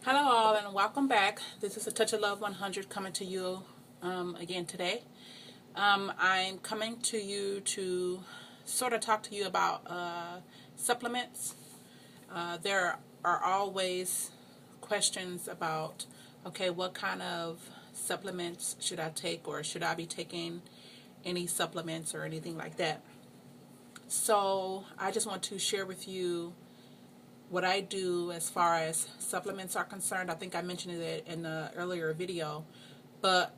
Hello all and welcome back. This is A Touch of Love 100 coming to you again today. I'm coming to you to sort of talk to you about supplements. There are always questions about, okay, what kind of supplements should I take, or should I be taking any supplements or anything like that. So I just want to share with you what I do as far as supplements are concerned. I think I mentioned it in the earlier video, but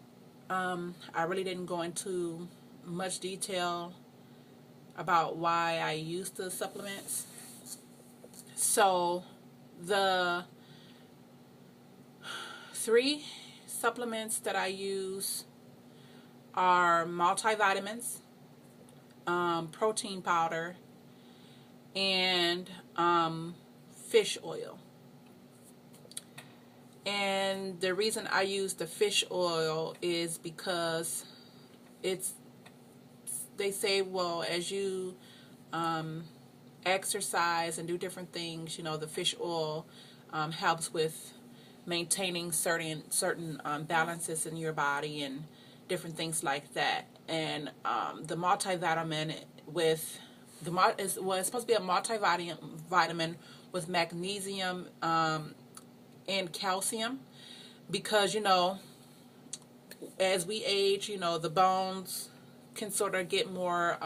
I really didn't go into much detail about why I use the supplements. So the three supplements that I use are multivitamins, protein powder, and fish oil. And the reason I use the fish oil is because they say, well, as you exercise and do different things, the fish oil helps with maintaining certain balances in your body and different things like that. And the multivitamin with it's supposed to be a multivitamin with magnesium and calcium, because as we age, the bones can sort of get more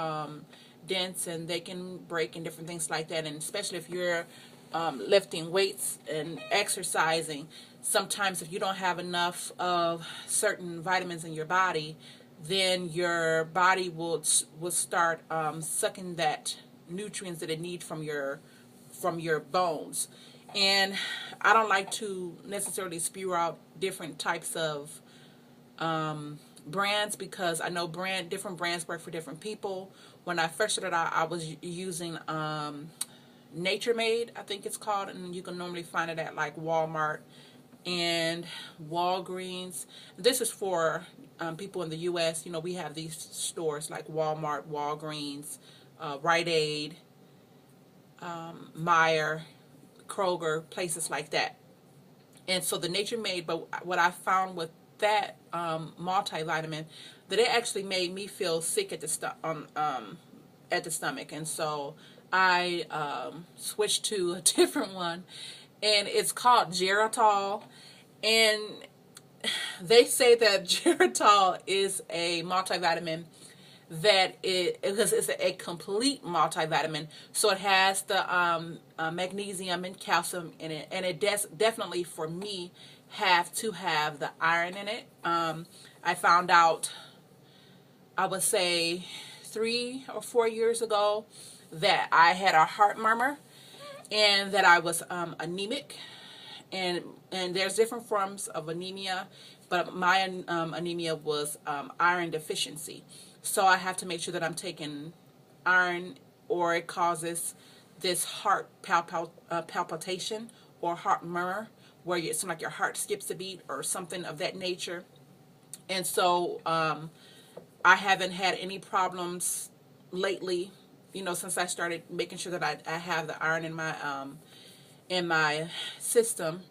dense and they can break and different things like that. And especially if you're lifting weights and exercising, sometimes if you don't have enough of certain vitamins in your body, then your body will start sucking that nutrients that it needs from your bones. And I don't like to necessarily spew out different types of brands, because I know different brands work for different people. When I first started out, I was using Nature Made, I think it's called, and you can normally find it at like Walmart and Walgreens. This is for people in the U.S. We have these stores like Walmart, Walgreens, Rite Aid, Meijer, Kroger, places like that. And so the Nature Made, but what I found with that multivitamin, that it actually made me feel sick at the stomach, and so I switched to a different one, and it's called Geritol. And they say that Geritol is a multivitamin because it's a complete multivitamin, so it has the magnesium and calcium in it, and it definitely, for me, have to have the iron in it. I found out, I would say 3 or 4 years ago, that I had a heart murmur and that I was anemic, and there's different forms of anemia, but my anemia was iron deficiency. So I have to make sure that I'm taking iron, or it causes this heart palpitation or heart murmur, where it seems like your heart skips a beat or something of that nature. And so I haven't had any problems lately, since I started making sure that I have the iron in my system.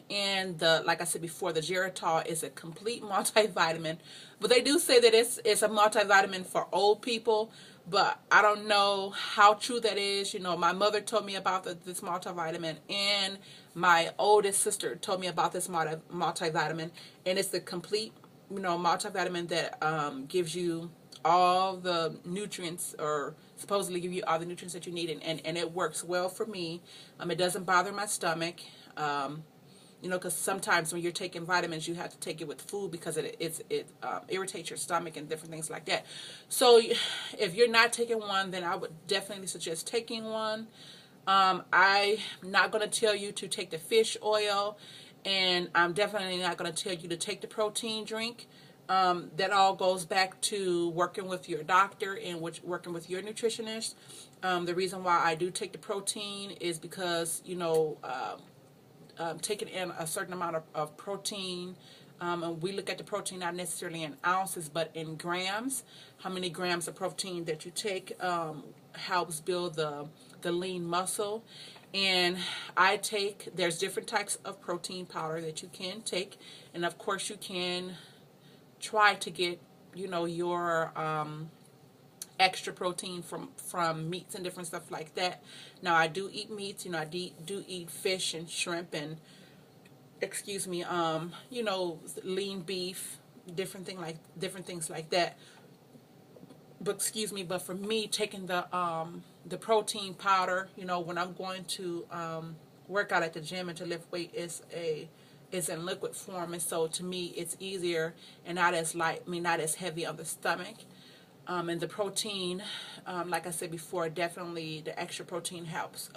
And like I said before, the Geritol is a complete multivitamin, but they do say that it's a multivitamin for old people, but I don't know how true that is. My mother told me about this multivitamin, and my oldest sister told me about this multivitamin, and it's the complete, multivitamin that gives you all the nutrients, or supposedly give you all the nutrients that you need, and it works well for me. It doesn't bother my stomach. Because sometimes when you're taking vitamins, you have to take it with food, because it irritates your stomach and different things like that. So if you're not taking one, then I would definitely suggest taking one. I'm not going to tell you to take the fish oil, and I'm definitely not going to tell you to take the protein drink. That all goes back to working with your doctor and working with your nutritionist. The reason why I do take the protein is because, taking in a certain amount of protein, and we look at the protein not necessarily in ounces but in grams. How many grams of protein that you take helps build the lean muscle. And there's different types of protein powder that you can take. And of course you can try to get, your extra protein from meats and different stuff like that. Now I do eat meats, do eat fish and shrimp and, excuse me, lean beef, different things like that. But excuse me, but for me, taking the protein powder, when I'm going to work out at the gym and to lift weight, is in liquid form, and so to me it's easier and not as light, not as heavy on the stomach. And the protein, like I said before, definitely the extra protein helps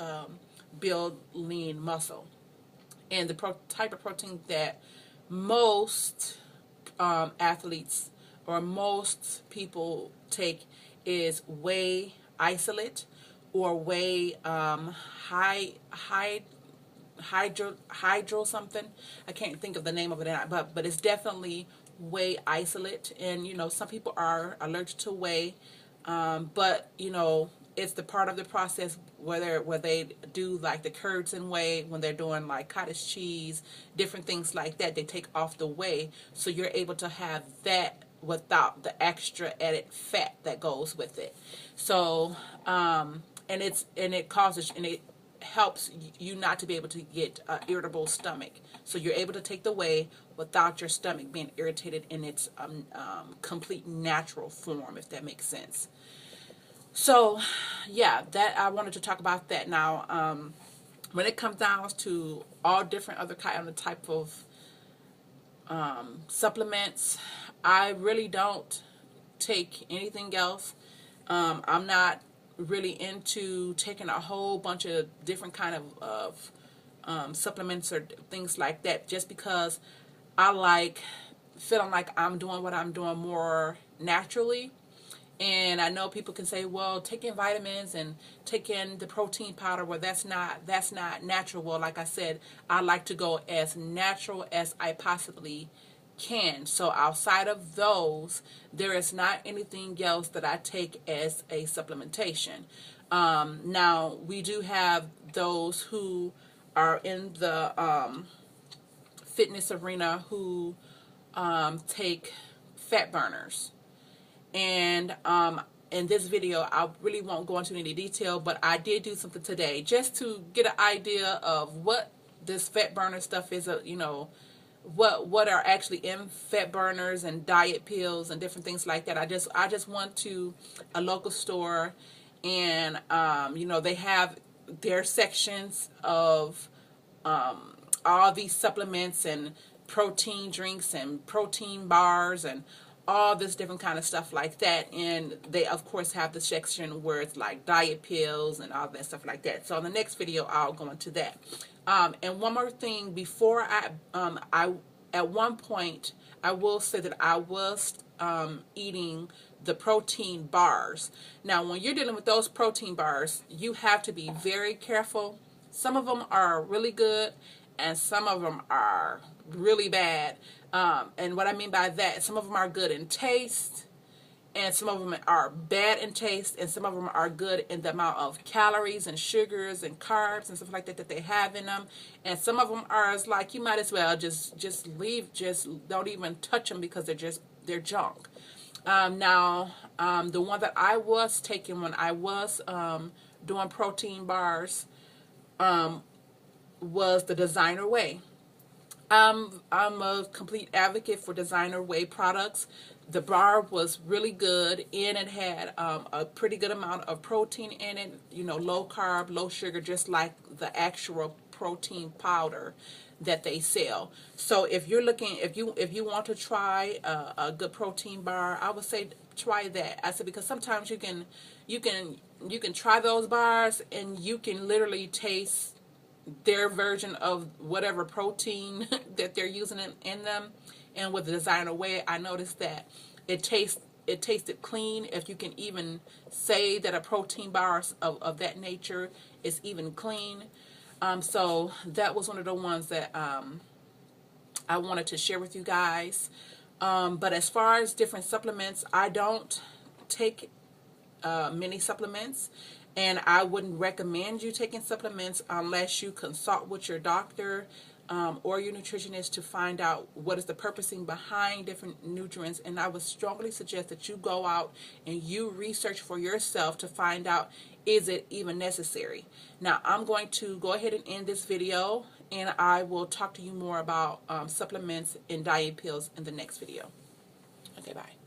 build lean muscle. And the type of protein that most athletes or most people take is whey isolate or whey hydro something. I can't think of the name of it, but it's definitely whey isolate. And some people are allergic to whey, but it's the part of the process where they do like the curds and whey, when they're doing like cottage cheese, different things like that. They take off the whey, so you're able to have that without the extra added fat that goes with it. So and it helps you not to be able to get irritable stomach. So you're able to take the whey without your stomach being irritated in its complete natural form, if that makes sense. So yeah, that I wanted to talk about that. Now when it comes down to all different other kind of type of supplements, I really don't take anything else. I'm not really into taking a whole bunch of different kind of supplements or things like that, just because I like feeling like I'm doing what I'm doing more naturally. And I know people can say, well, taking vitamins and taking the protein powder, well, that's not natural. Well, like I said, I like to go as natural as I possibly can. So outside of those, there is not anything else that I take as a supplementation. Now, we do have those who are in the fitness arena who take fat burners. And in this video, I really won't go into any detail, but I did do something today just to get an idea of what this fat burner stuff is, what are actually in fat burners and diet pills and different things like that. I just went to a local store, and they have their sections of all these supplements and protein drinks and protein bars and all this different kind of stuff like that. And they of course have the section where it's like diet pills and all that stuff like that. So in the next video I'll go into that. And one more thing before I at one point I will say that I was eating the protein bars. Now when you're dealing with those protein bars, you have to be very careful. Some of them are really good and some of them are really bad. And what I mean by that, some of them are good in taste, and some of them are bad in taste, and some of them are good in the amount of calories and sugars and carbs and stuff like that that they have in them. And some of them are like you might as well just leave, just don't even touch them because they're junk. Now, the one that I was taking when I was doing protein bars was the Designer Whey. I'm a complete advocate for Designer Whey products. The bar was really good, and it had a pretty good amount of protein in it. Low carb, low sugar, just like the actual protein powder that they sell. So if you're looking, if you want to try a good protein bar, I would say try that. I said because sometimes you can try those bars and you can literally taste their version of whatever protein that they're using in them. And with the Designer Whey, I noticed that it tasted clean. If you can even say that a protein bar of that nature is even clean. So that was one of the ones that I wanted to share with you guys. But as far as different supplements, I don't take many supplements. And I wouldn't recommend you taking supplements unless you consult with your doctor or your nutritionist to find out what is the purposing behind different nutrients. And I would strongly suggest that you go out and you research for yourself to find out, is it even necessary? Now, I'm going to go ahead and end this video, and I will talk to you more about supplements and diet pills in the next video. Okay, bye.